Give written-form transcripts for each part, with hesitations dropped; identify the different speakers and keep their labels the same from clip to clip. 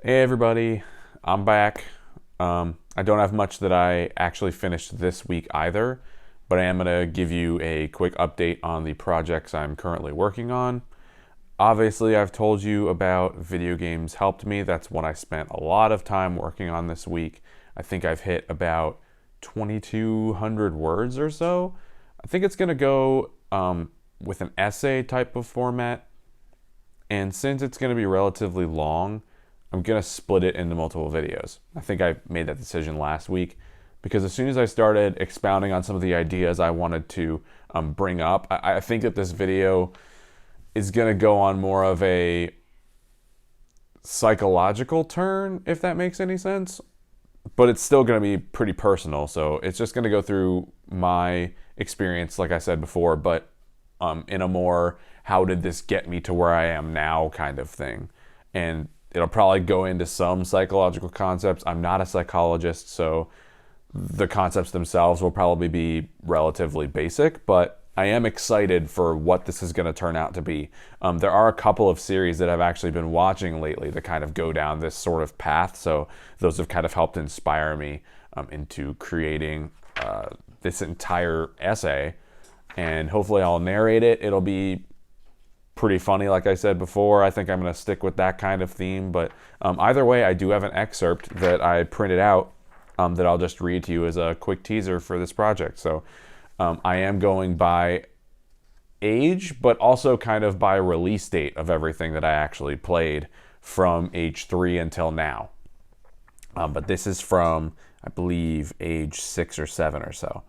Speaker 1: Hey everybody, I'm back. I don't have much that I actually finished this week either, but I am going to give you a quick update on the projects I'm currently working on. Obviously, I've told you about Video Games Helped Me. That's what I spent a lot of time working on this week. I think I've hit about 2,200 words or so. I think it's going to go with an essay type of format, and since it's going to be relatively long, I'm going to split it into multiple videos. I think I made that decision last week because as soon as I started expounding on some of the ideas I wanted to bring up, I think that this video is going to go on more of a psychological turn, if that makes any sense. But it's still going to be pretty personal. So it's just going to go through my experience, like I said before, but in a more how did this get me to where I am now kind of thing. And it'll probably go into some psychological concepts. I'm not a psychologist, so the concepts themselves will probably be relatively basic, but I am excited for what this is going to turn out to be. There are a couple of series that I've actually been watching lately that kind of go down this sort of path, so those have kind of helped inspire me into creating this entire essay, and hopefully I'll narrate it. It'll be pretty funny, like I said before. I think I'm going to stick with that kind of theme, but either way, I do have an excerpt that I printed out that I'll just read to you as a quick teaser for this project. So I am going by age, but also kind of by release date of everything that I actually played from age 3 until now. But this is from, I believe, age 6 or 7 or so.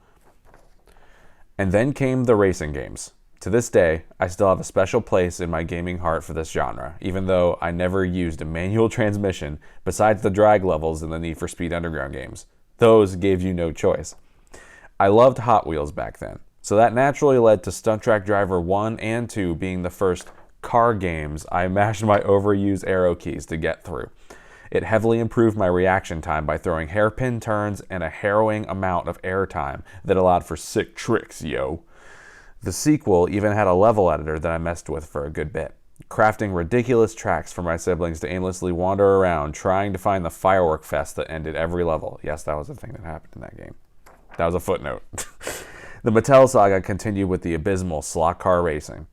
Speaker 1: And then came the racing games. To this day, I still have a special place in my gaming heart for this genre, even though I never used a manual transmission besides the drag levels in the Need for Speed Underground games. Those gave you no choice. I loved Hot Wheels back then, so that naturally led to Stunt Track Driver 1 and 2 being the first car games I mashed my overused arrow keys to get through. It heavily improved my reaction time by throwing hairpin turns and a harrowing amount of air time that allowed for sick tricks, yo. The sequel even had a level editor that I messed with for a good bit, crafting ridiculous tracks for my siblings to aimlessly wander around trying to find the firework fest that ended every level. Yes, that was a thing that happened in that game. That was a footnote. The Mattel saga continued with the abysmal slot car racing.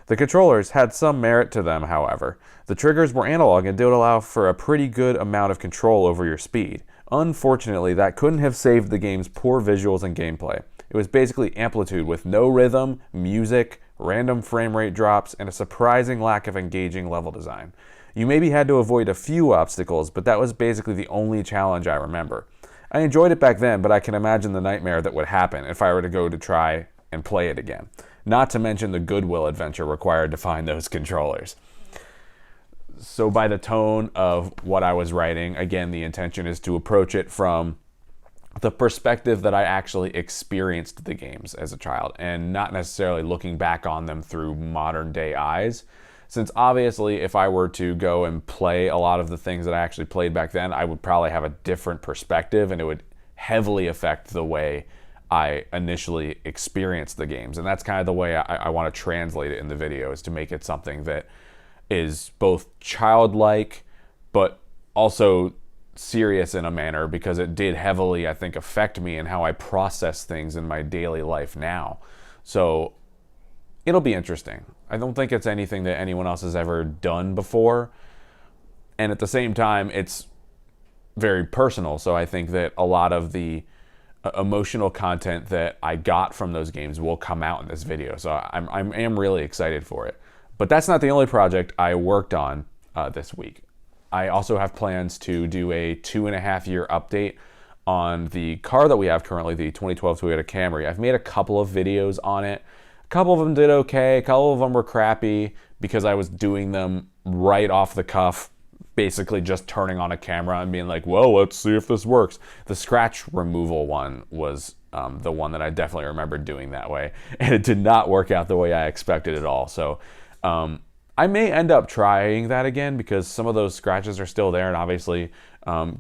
Speaker 1: The controllers had some merit to them, however. The triggers were analog and did allow for a pretty good amount of control over your speed. Unfortunately, that couldn't have saved the game's poor visuals and gameplay. It was basically amplitude with no rhythm, music, random frame rate drops, and a surprising lack of engaging level design. You maybe had to avoid a few obstacles, but that was basically the only challenge I remember. I enjoyed it back then, but I can imagine the nightmare that would happen if I were to go to try and play it again. Not to mention the goodwill adventure required to find those controllers. So by the tone of what I was writing, again, the intention is to approach it from the perspective that I actually experienced the games as a child and not necessarily looking back on them through modern day eyes. Since obviously if I were to go and play a lot of the things that I actually played back then, I would probably have a different perspective and it would heavily affect the way I initially experienced the games. And that's kind of the way I want to translate it in the video, is to make it something that is both childlike but also serious in a manner, because it did heavily, I think, affect me and how I process things in my daily life now. So it'll be interesting. I don't think it's anything that anyone else has ever done before. And at the same time, it's very personal. So I think that a lot of the emotional content that I got from those games will come out in this video. So I am really excited for it. But that's not the only project I worked on this week. I also have plans to do a 2.5-year update on the car that we have currently, the 2012 Toyota Camry. I've made a couple of videos on it. A couple of them did okay. A couple of them were crappy because I was doing them right off the cuff, basically just turning on a camera and being like, well, let's see if this works. The scratch removal one was the one that I definitely remember doing that way. And it did not work out the way I expected at all. So I may end up trying that again because some of those scratches are still there, and obviously,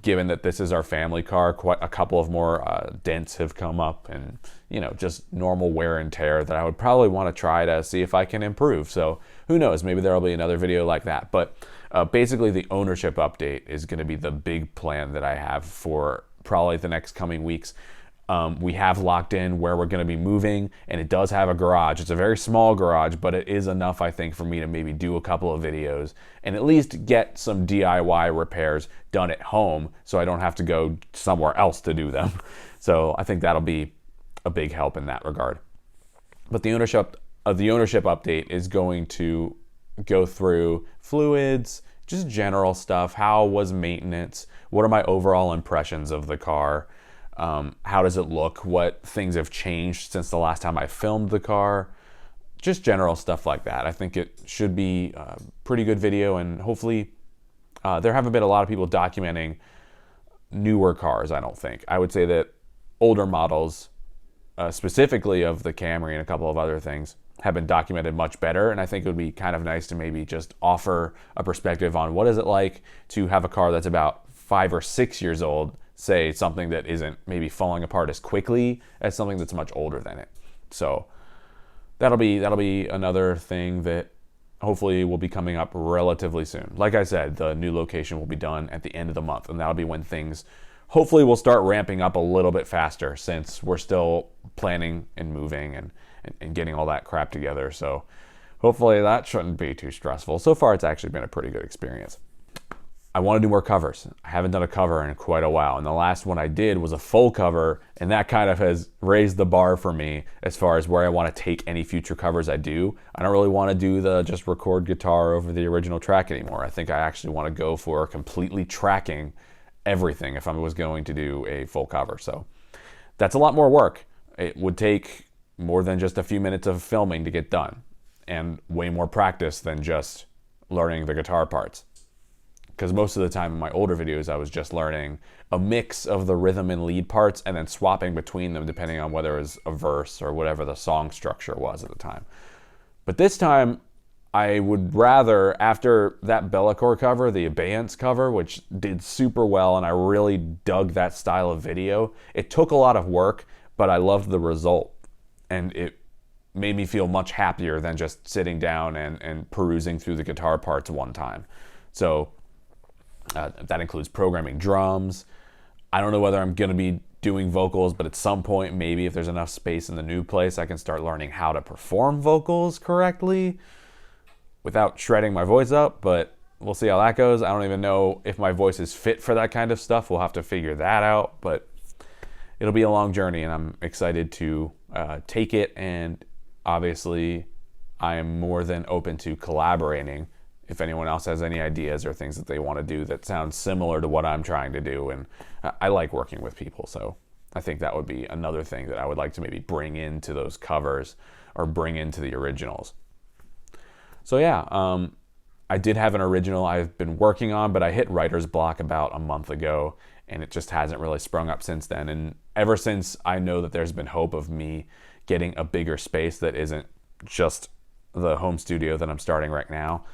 Speaker 1: given that this is our family car, quite a couple of more dents have come up, and just normal wear and tear that I would probably want to try to see if I can improve. So who knows? Maybe there will be another video like that. But Basically, the ownership update is going to be the big plan that I have for probably the next coming weeks. We have locked in where we're going to be moving, and it does have a garage. It's a very small garage, but it is enough, I think, for me to maybe do a couple of videos and at least get some DIY repairs done at home so I don't have to go somewhere else to do them. So I think that'll be a big help in that regard. But the ownership update is going to go through fluids, just general stuff. How was maintenance? What are my overall impressions of the car? How does it look? What things have changed since the last time I filmed the car? Just general stuff like that. I think it should be a pretty good video, and hopefully there haven't been a lot of people documenting newer cars, I don't think. I would say that older models, specifically of the Camry and a couple of other things, have been documented much better, and I think it would be kind of nice to maybe just offer a perspective on what is it like to have a car that's about 5 or 6 years old, say something that isn't maybe falling apart as quickly as something that's much older than it. So that'll be another thing that hopefully will be coming up relatively soon. Like I said, the new location will be done at the end of the month, and that'll be when things hopefully will start ramping up a little bit faster, since we're still planning and moving and getting all that crap together. So hopefully that shouldn't be too stressful. So far, it's actually been a pretty good experience. I want to do more covers. I haven't done a cover in quite a while, and the last one I did was a full cover, and that kind of has raised the bar for me as far as where I want to take any future covers I do. I don't really want to do the just record guitar over the original track anymore. I think I actually want to go for completely tracking everything if I was going to do a full cover. So that's a lot more work. It would take more than just a few minutes of filming to get done, and way more practice than just learning the guitar parts. Because most of the time in my older videos, I was just learning a mix of the rhythm and lead parts and then swapping between them depending on whether it was a verse or whatever the song structure was at the time. But this time, I would rather, after that Bellicor cover, the Abeyance cover, which did super well, and I really dug that style of video. It took a lot of work, but I loved the result. And it made me feel much happier than just sitting down and perusing through the guitar parts one time. So that includes programming drums. I don't know whether I'm going to be doing vocals, but at some point, maybe if there's enough space in the new place, I can start learning how to perform vocals correctly without shredding my voice up, but we'll see how that goes. I don't even know if my voice is fit for that kind of stuff. We'll have to figure that out, but it'll be a long journey, and I'm excited to take it, and obviously I am more than open to collaborating if anyone else has any ideas or things that they want to do that sound similar to what I'm trying to do. And I like working with people, so I think that would be another thing that I would like to maybe bring into those covers or bring into the originals. So yeah, I did have an original I've been working on, but I hit writer's block about a month ago, and it just hasn't really sprung up since then. And ever since I know that there's been hope of me getting a bigger space that isn't just the home studio that I'm starting right now,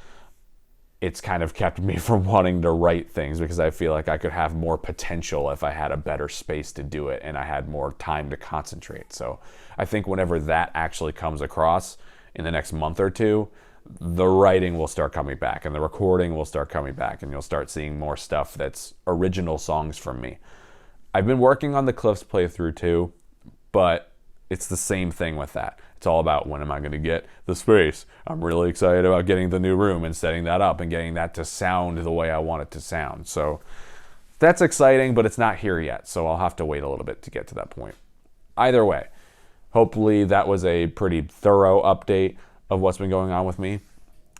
Speaker 1: it's kind of kept me from wanting to write things, because I feel like I could have more potential if I had a better space to do it and I had more time to concentrate. So I think whenever that actually comes across in the next month or two, the writing will start coming back and the recording will start coming back, and you'll start seeing more stuff that's original songs from me. I've been working on the Cliffs playthrough too, but it's the same thing with that. It's all about, when am I going to get the space? I'm really excited about getting the new room and setting that up and getting that to sound the way I want it to sound. So that's exciting, but it's not here yet. So I'll have to wait a little bit to get to that point. Either way, hopefully that was a pretty thorough update of what's been going on with me.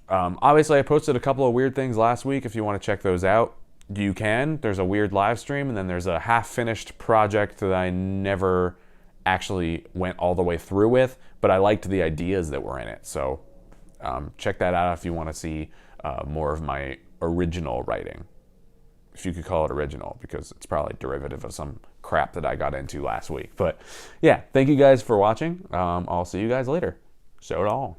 Speaker 1: Obviously, I posted a couple of weird things last week. If you want to check those out, you can. There's a weird live stream, and then there's a half-finished project that I never actually went all the way through with, but I liked the ideas that were in it. So check that out if you want to see more of my original writing, if you could call it original, because it's probably derivative of some crap that I got into last week. But yeah, thank you guys for watching. I'll see you guys later. So long.